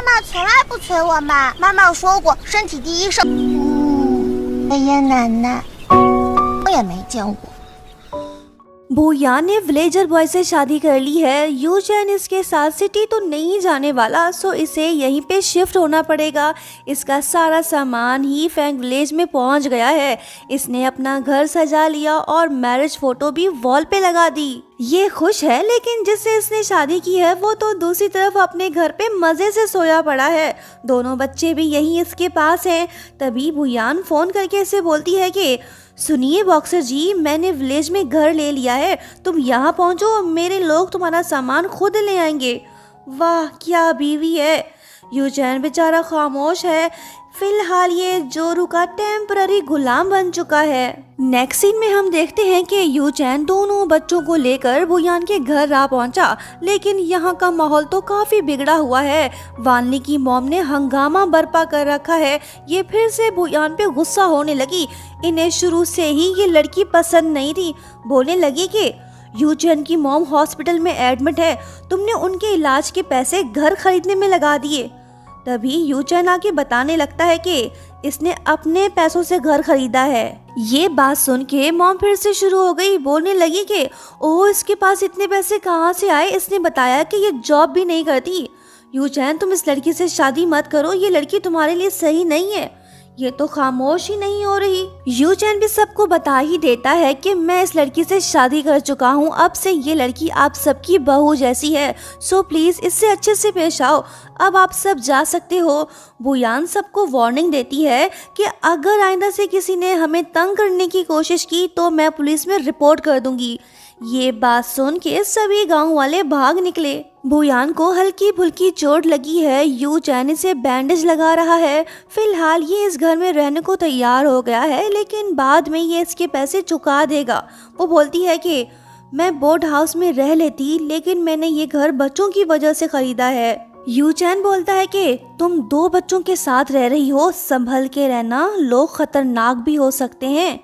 妈从来不催我嘛，妈妈有说过身体第一生。爷爷奶奶我也没见过。बुयान ने villager boy से शादी कर ली है। यूचैन इसके साथ सिटी तो नहीं जाने वाला, सो इसे यहीं पे शिफ्ट होना पड़ेगा। इसका सारा सामान ही फैंग विलेज में पहुंच गया है। इसने अपना घर सजा लिया और मैरिज फोटो भी वॉल पे लगा दी। ये खुश है, लेकिन जिससे इसने शादी की है वो तो दूसरी तरफ अपने घर पे मजे से सोया पड़ा है। दोनों बच्चे भी यहीं इसके पास हैं। तभी बुयान फोन करके इसे बोलती है कि सुनिए बॉक्सर जी, मैंने विलेज में घर ले लिया है, तुम यहाँ पहुँचो, मेरे लोग तुम्हारा सामान खुद ले आएंगे। वाह क्या बीवी है। यूचैन बेचारा खामोश है। फिलहाल ये जोरू का टेम्पररी गुलाम बन चुका है। नेक्स्ट सीन में हम देखते हैं कि यूचैन दोनों बच्चों को लेकर बुयान के घर आ पहुंचा, लेकिन यहाँ का माहौल तो काफी बिगड़ा हुआ है। वानली की मॉम ने हंगामा बर्पा कर रखा है। ये फिर से बुयान पे गुस्सा होने लगी। इन्हें शुरू से ही ये लड़की पसंद नहीं थी। बोलने लगी कि यूचैन की मॉम हॉस्पिटल में एडमिट है, तुमने उनके इलाज के पैसे घर खरीदने में लगा दिए। तभी यूचैन आके बताने लगता है कि इसने अपने पैसों से घर खरीदा है। ये बात सुन के मॉम फिर से शुरू हो गई। बोलने लगी कि ओह इसके पास इतने पैसे कहाँ से आए। इसने बताया कि ये जॉब भी नहीं करती। यूचैन तुम इस लड़की से शादी मत करो, ये लड़की तुम्हारे लिए सही नहीं है। ये तो खामोश ही नहीं हो रही। यूचैन भी सबको बता ही देता है कि मैं इस लड़की से शादी कर चुका हूँ, अब से ये लड़की आप सबकी बहू जैसी है, सो प्लीज इससे अच्छे से पेश आओ, अब आप सब जा सकते हो। बुयान सबको वार्निंग देती है कि अगर आइंदा से किसी ने हमें तंग करने की कोशिश की तो मैं पुलिस में रिपोर्ट कर दूंगी। ये बात सुन के सभी गांव वाले भाग निकले। बुयान को हल्की फुल्की चोट लगी है। यूचैन इसे बैंडेज लगा रहा है। फिलहाल ये इस घर में रहने को तैयार हो गया है, लेकिन बाद में ये इसके पैसे चुका देगा। वो बोलती है कि मैं बोर्ड हाउस में रह लेती, लेकिन मैंने ये घर बच्चों की वजह से खरीदा है। यूचैन बोलता है कि तुम 2 बच्चों के साथ रह रही हो, संभल के रहना, लोग खतरनाक भी हो सकते हैं।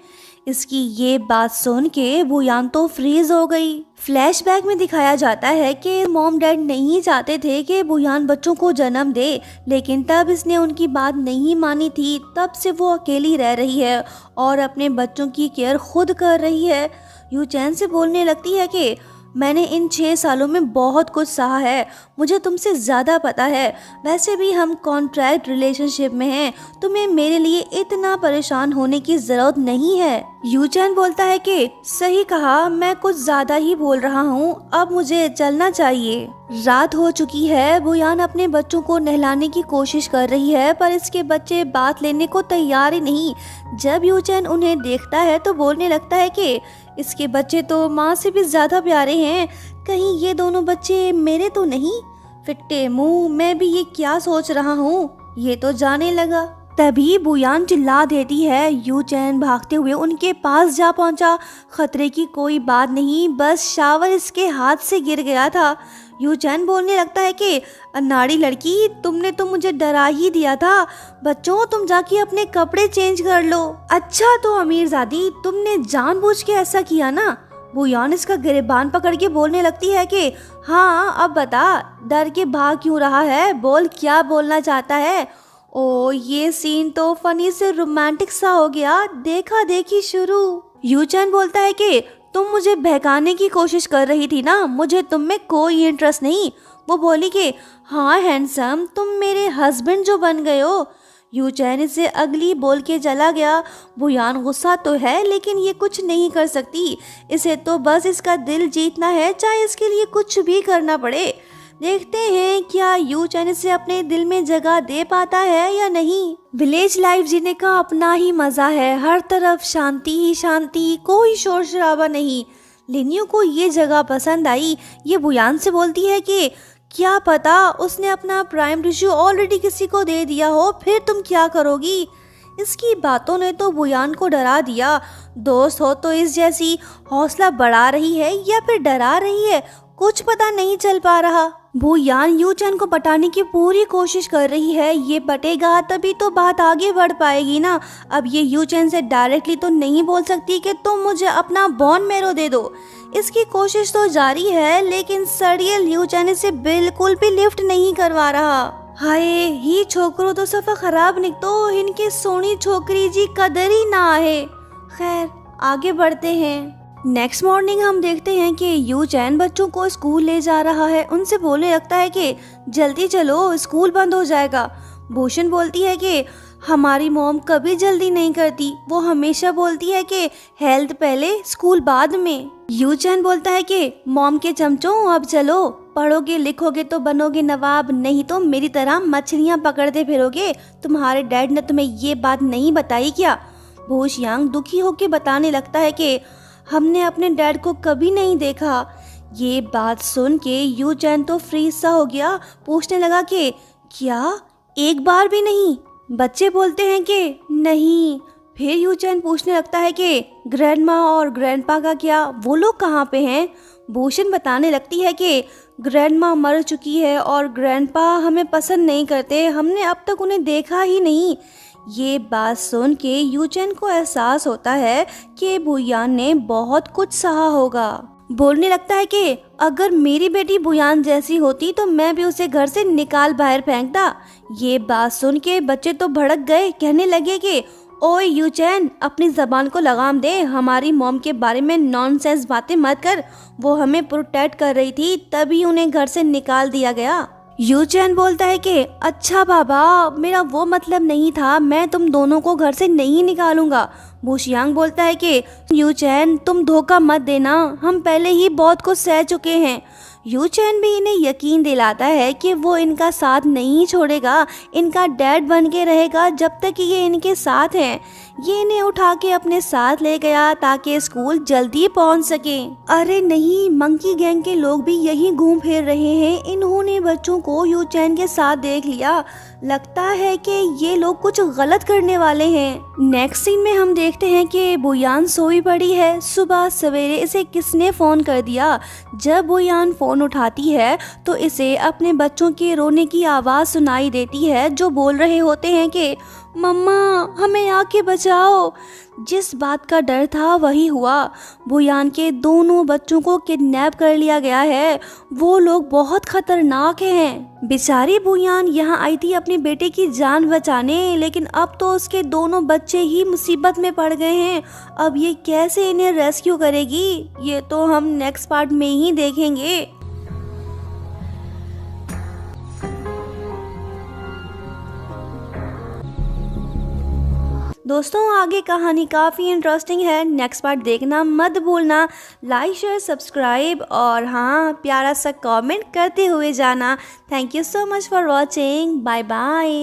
इसकी ये बात सुन के बुयान तो फ्रीज हो गई। फ्लैशबैक में दिखाया जाता है कि मॉम डैड नहीं चाहते थे कि बुयान बच्चों को जन्म दे, लेकिन तब इसने उनकी बात नहीं मानी थी। तब से वो अकेली रह रही है और अपने बच्चों की केयर खुद कर रही है। यूचैन से बोलने लगती है कि मैंने इन 6 सालों में बहुत कुछ सहा है, मुझे तुमसे ज़्यादा पता है। वैसे भी हम कॉन्ट्रैक्ट रिलेशनशिप में हैं, तुम्हें मेरे लिए इतना परेशान होने की ज़रूरत नहीं है। यूचैन बोलता है कि सही कहा, मैं कुछ ज़्यादा ही बोल रहा हूँ, अब मुझे चलना चाहिए। रात हो चुकी है। बुयान अपने बच्चों को नहलाने की कोशिश कर रही है, पर इसके बच्चे बात लेने को तैयार ही नहीं। जब यूचैन उन्हें देखता है तो बोलने लगता है कि इसके बच्चे तो माँ से भी ज़्यादा प्यारे हैं, कहीं ये दोनों बच्चे मेरे तो नहीं। फिट्टे मुंह, मैं भी ये क्या सोच रहा हूँ, ये तो जाने लगा। तभी बुयान चिल्ला देती है। यूचैन भागते हुए उनके पास जा पहुंचा। खतरे की कोई बात नहीं, बस शावर इसके हाथ से गिर गया था। यूचैन बोलने लगता है कि अनाड़ी लड़की, तुमने तो मुझे डरा ही दिया था। बच्चों तुम जाके अपने कपड़े चेंज कर लो। अच्छा तो अमीरजादी, तुमने जानबूझ के ऐसा किया ना। बुयान इसका गिरबान पकड़ के बोलने लगती है कि हाँ अब बता, डर के भाग क्यों रहा है, बोल क्या बोलना चाहता है। ओ ये सीन तो फनी से रोमांटिक सा हो गया, देखा देखी शुरू। यूचैन बोलता है कि तुम मुझे बहकाने की कोशिश कर रही थी ना, मुझे तुम में कोई इंटरेस्ट नहीं। वो बोली कि हाँ हैंडसम, तुम मेरे हस्बैंड जो बन गए हो। यूचैन इसे अगली बोल के चला गया। बुयान गुस्सा तो है, लेकिन ये कुछ नहीं कर सकती। इसे तो बस इसका दिल जीतना है, चाहे इसके लिए कुछ भी करना पड़े। देखते हैं क्या यूचैन इसे अपने दिल में जगह दे पाता है या नहीं। विलेज लाइफ जीने का अपना ही मजा है, हर तरफ शांति ही शांति, कोई शोर शराबा नहीं। लिनियो को ये जगह पसंद आई। ये बुयान से बोलती है कि क्या पता उसने अपना प्राइम टिश्यू ऑलरेडी किसी को दे दिया हो, फिर तुम क्या करोगी। इसकी बातों ने तो बुयान को डरा दिया। दोस्त हो तो इस जैसी हौसला बढ़ा रही है या फिर डरा रही है, कुछ पता नहीं चल पा रहा। बुयान यूचैन को पटाने की पूरी कोशिश कर रही है। ये पटेगा तभी तो बात आगे बढ़ पाएगी ना। अब ये यूचैन से डायरेक्टली तो नहीं बोल सकती कि तुम मुझे अपना बोन मेरो दे दो। इसकी कोशिश तो जारी है, लेकिन सड़ियल यूचैन इसे बिल्कुल भी लिफ्ट नहीं करवा रहा। हाय ही छोकरो तो सफा खराब निकतो, इनके सोनी छोकरी जी कदर ही ना है। खैर आगे बढ़ते हैं। नेक्स्ट मॉर्निंग हम देखते हैं कि यू चैन बच्चों को स्कूल ले जा रहा है। उनसे बोलने लगता है कि जल्दी चलो स्कूल बंद हो जाएगा। भूषण बोलती है कि हमारी मॉम कभी जल्दी नहीं करती, वो हमेशा बोलती है कि हेल्थ पहले स्कूल बाद में। यू चैन बोलता है कि मॉम के चमचों अब चलो, पढ़ोगे लिखोगे तो बनोगे नवाब, नहीं तो मेरी तरह मछलियाँ पकड़ते फिरोगे। तुम्हारे डैड ने तुम्हें ये बात नहीं बताई क्या? भूष यांग दुखी होकर बताने लगता है कि हमने अपने डैड को कभी नहीं देखा। ये बात सुन के यू चैन तो फ्रीज सा हो गया, पूछने लगा कि क्या एक बार भी नहीं? बच्चे बोलते हैं कि नहीं। फिर यू चैन पूछने लगता है कि ग्रैंडमा और ग्रैंडपा का क्या, वो लोग कहाँ पे हैं? भूषण बताने लगती है कि ग्रैंडमा मर चुकी है और ग्रैंडपा हमें पसंद नहीं करते, हमने अब तक उन्हें देखा ही नहीं। ये बात सुन के यू चैन को एहसास होता है कि बुयान ने बहुत कुछ सहा होगा। बोलने लगता है कि अगर मेरी बेटी बुयान जैसी होती तो मैं भी उसे घर से निकाल बाहर फेंकता। ये बात सुन के बच्चे तो भड़क गए, कहने लगे कि ओए यू चैन, अपनी जबान को लगाम दे, हमारी मॉम के बारे में नॉनसेंस बातें मत कर, वो हमें प्रोटेक्ट कर रही थी तभी उन्हें घर से निकाल दिया गया। यू चैन बोलता है कि अच्छा बाबा, मेरा वो मतलब नहीं था, मैं तुम दोनों को घर से नहीं निकालूंगा। भूष यांग बोलता है कि यू चैन तुम धोखा मत देना, हम पहले ही बहुत कुछ सह चुके हैं। यू चैन भी इन्हें यकीन दिलाता है कि वो इनका साथ नहीं छोड़ेगा, इनका डैड बन के रहेगा जब तक कि ये इनके साथ हैं। ये इन्हें उठा के अपने साथ ले गया ताकि स्कूल जल्दी पहुंच सके। अरे नहीं, मंकी गैंग के लोग भी यहीं घूम फिर रहे हैं, इन्होंने बच्चों को यू चैन के साथ देख लिया, लगता है कि ये लोग कुछ गलत करने वाले हैं। नेक्स्ट सीन में हम देखते हैं कि बुयान सोई पड़ी है। सुबह सवेरे इसे किसने फोन कर दिया? जब बुयान फोन उठाती है तो इसे अपने बच्चों के रोने की आवाज सुनाई देती है, जो बोल रहे होते हैं कि मम्मा हमें आके बचाओ। जिस बात का डर था वही हुआ, बुयान के दोनों बच्चों को किडनैप कर लिया गया है। वो लोग बहुत खतरनाक हैं। बेचारी बुयान यहाँ आई थी अपने बेटे की जान बचाने, लेकिन अब तो उसके दोनों बच्चे ही मुसीबत में पड़ गए हैं। अब ये कैसे इन्हें रेस्क्यू करेगी, ये तो हम नेक्स्ट पार्ट में ही देखेंगे। दोस्तों आगे कहानी काफ़ी इंटरेस्टिंग है, नेक्स्ट पार्ट देखना मत भूलना। लाइक शेयर सब्सक्राइब और हाँ प्यारा सा कमेंट करते हुए जाना। Thank you so much for watching, bye bye.